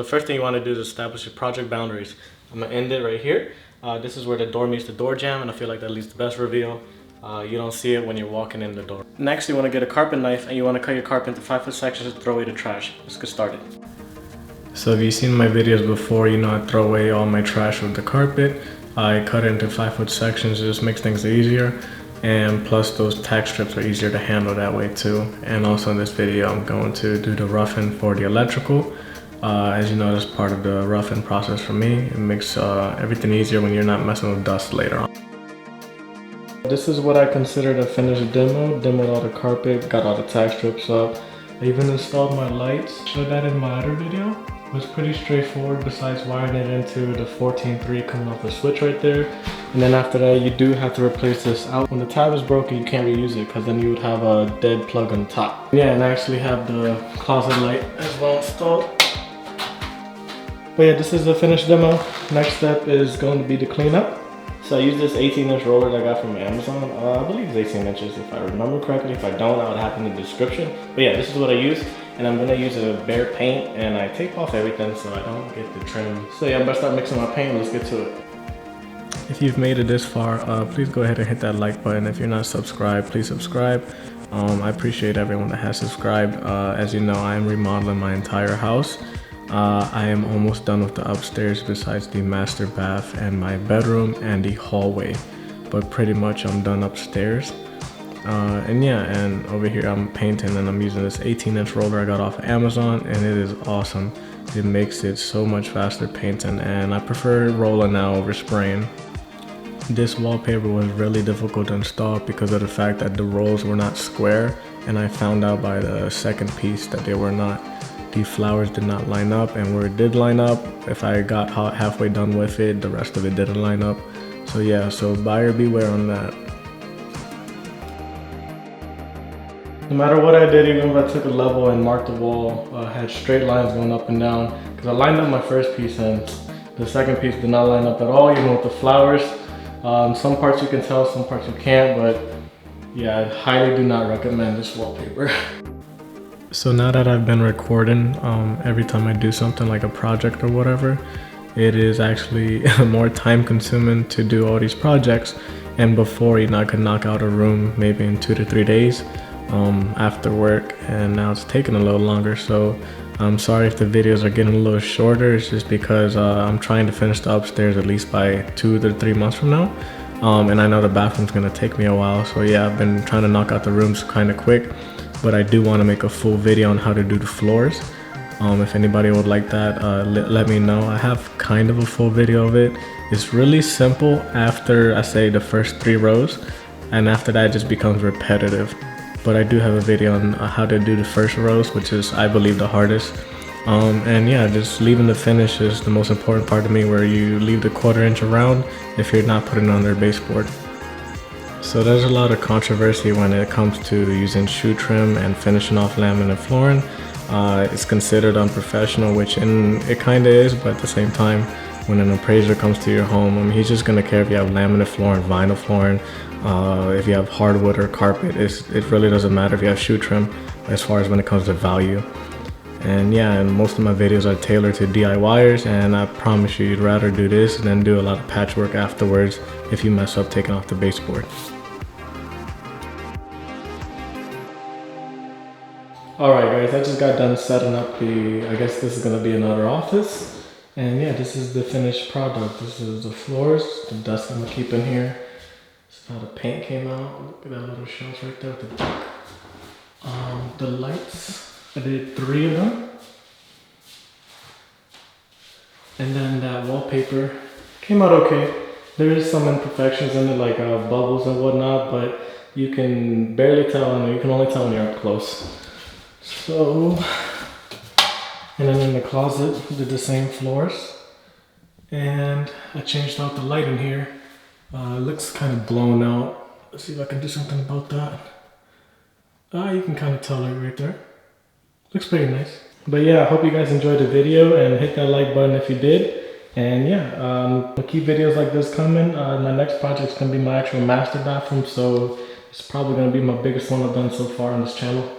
first thing you want to do is establish your project boundaries. I'm going to end it right here. This is where the door meets the door jamb, and I feel like that leaves the best reveal. You don't see it when you're walking in the door. Next, you want to get a carpet knife and you want to cut your carpet into 5-foot sections to throw away the trash. Let's get started. So if you've seen my videos before, you know I throw away all my trash with the carpet. I cut it into 5-foot sections. It just makes things easier. And plus those tack strips are easier to handle that way too. And also in this video, I'm going to do the roughing for the electrical. As you know, that's part of the roughing process for me. It makes everything easier when you're not messing with dust later on. This is what I considered a finished demo. Demoed all the carpet, got all the tack strips up. I even installed my lights. Showed that in my other video. It was pretty straightforward besides wiring it into the 14.3 coming off the switch right there. And then after that, you do have to replace this out. When the tab is broken, you can't reuse it because then you would have a dead plug on top. Yeah, and I actually have the closet light as well installed. But yeah, this is the finished demo. Next step is going to be the cleanup. So I use this 18-inch roller that I got from Amazon. I believe it's 18 inches if I remember correctly. If I don't, I would have it in the description. But yeah, this is what I use. And I'm gonna use a bare paint and I tape off everything so I don't get the trim. So yeah, I'm gonna start mixing my paint. Let's get to it. If you've made it this far, please go ahead and hit that like button. If you're not subscribed, please subscribe. I appreciate everyone that has subscribed. As you know, I am remodeling my entire house. I am almost done with the upstairs besides the master bath and my bedroom and the hallway. But pretty much I'm done upstairs. And yeah, and over here I'm painting and I'm using this 18-inch roller I got off of Amazon, and it is awesome. It makes it so much faster painting, and I prefer rolling now over spraying. This wallpaper was really difficult to install because of the fact that the rolls were not square, and I found out by the second piece that they were not. The flowers did not line up, and where it did line up, if I got halfway done with it, the rest of it didn't line up. So yeah, so buyer beware on that. No matter what I did, even if I took a level and marked the wall, I had straight lines going up and down because I lined up my first piece and the second piece did not line up at all, even with the flowers. Some parts you can tell, some parts you can't, but yeah, I highly do not recommend this wallpaper. So now that I've been recording, every time I do something like a project or whatever, it is actually more time consuming to do all these projects. And before, you know, I could knock out a room maybe in 2 to 3 days. After work, and now it's taking a little longer, so I'm sorry if the videos are getting a little shorter. It's just because I'm trying to finish the upstairs at least by 2 to 3 months from now, and I know the bathroom's gonna take me a while, so yeah, I've been trying to knock out the rooms kind of quick, but I do want to make a full video on how to do the floors. If anybody would like that, let me know. I have kind of a full video of it. It's really simple after I say the first 3 rows, and after that it just becomes repetitive. But I do have a video on how to do the first rows, which is, I believe, the hardest. And yeah, just leaving the finish is the most important part to me, where you leave the 1/4 inch around if you're not putting it on their baseboard. So there's a lot of controversy when it comes to using shoe trim and finishing off laminate flooring. It's considered unprofessional, which it kind of is, but at the same time, when an appraiser comes to your home, I mean, he's just gonna care if you have laminate flooring, vinyl flooring, if you have hardwood or carpet. It really doesn't matter if you have shoe trim as far as when it comes to value. And yeah, and most of my videos are tailored to DIYers, and I promise you, you'd rather do this than do a lot of patchwork afterwards if you mess up taking off the baseboard. Alright guys, I just got done setting up I guess this is gonna be another office. And yeah, this is the finished product. This is the floors, the dust I'm gonna keep in here. This is how the paint came out. Look at that little shelf right there with the duck. The lights, I did 3 of them. And then that wallpaper came out okay. There is some imperfections in it, like bubbles and whatnot, but you can barely tell, and you can only tell when you're up close. So, and then in the closet, did the same floors. And I changed out the light in here. It looks kind of blown out. Let's see if I can do something about that. You can kind of tell it right there. Looks pretty nice. But yeah, I hope you guys enjoyed the video, and hit that like button if you did. And yeah, I'll keep videos like this coming. My next project's gonna be my actual master bathroom, so it's probably gonna be my biggest one I've done so far on this channel.